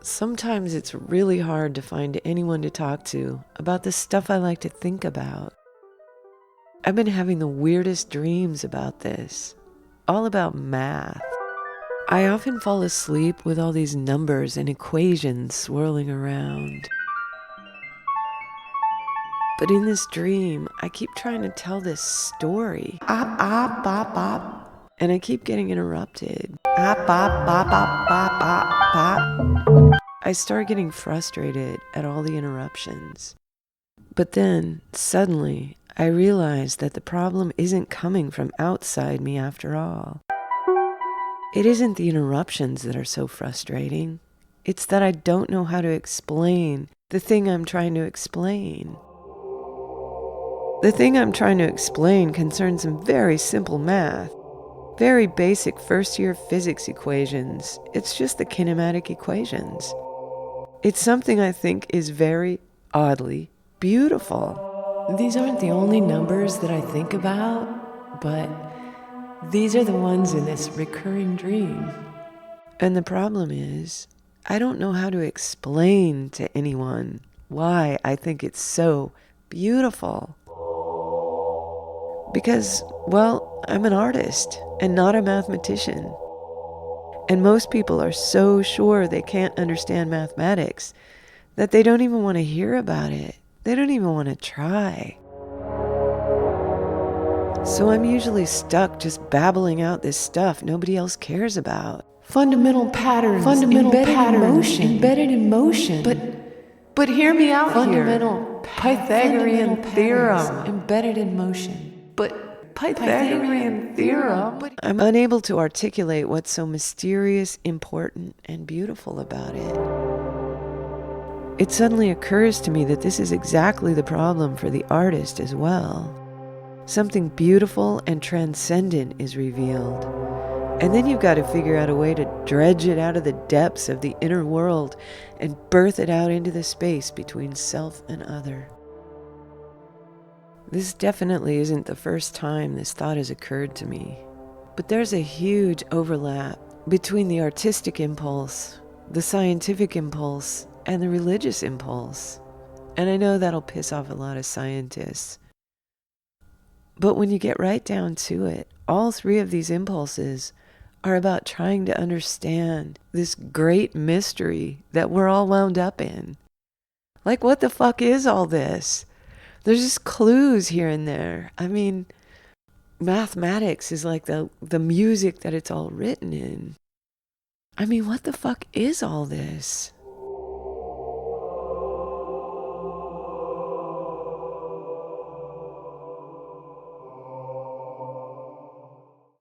Sometimes it's really hard to find anyone to talk to about the stuff I like to think about. I've been having the weirdest dreams about this, all about math. I often fall asleep with all these numbers and equations swirling around. But in this dream, I keep trying to tell this story. Op, op, op, op. And I keep getting interrupted. Op, op, op, op, op, op, op. I start getting frustrated at all the interruptions. But then, suddenly, I realize that the problem isn't coming from outside me after all. It isn't the interruptions that are so frustrating. It's that I don't know how to explain the thing I'm trying to explain. The thing I'm trying to explain concerns some very simple math, very basic first-year physics equations. It's just the kinematic equations. It's something I think is very, oddly, beautiful. These aren't the only numbers that I think about, but these are the ones in this recurring dream. And the problem is, I don't know how to explain to anyone why I think it's so beautiful. Because, well, I'm an artist and not a mathematician. And most people are so sure they can't understand mathematics that they don't even want to hear about it. They don't even want to try. So I'm usually stuck just babbling out this stuff nobody else cares about. Fundamental patterns, embedded in motion. But hear me out fundamental Pythagorean theorem, embedded in motion. But Pythagorean theorem. I'm unable to articulate what's so mysterious, important, and beautiful about it. It suddenly occurs to me that this is exactly the problem for the artist as well. Something beautiful and transcendent is revealed. And then you've got to figure out a way to dredge it out of the depths of the inner world and birth it out into the space between self and other. This definitely isn't the first time this thought has occurred to me. But there's a huge overlap between the artistic impulse, the scientific impulse, and the religious impulse. And I know that'll piss off a lot of scientists. But when you get right down to it, all three of these impulses are about trying to understand this great mystery that we're all wound up in. Like, what the fuck is all this? There's just clues here and there. I mean, mathematics is like the music that it's all written in. I mean, what the fuck is all this?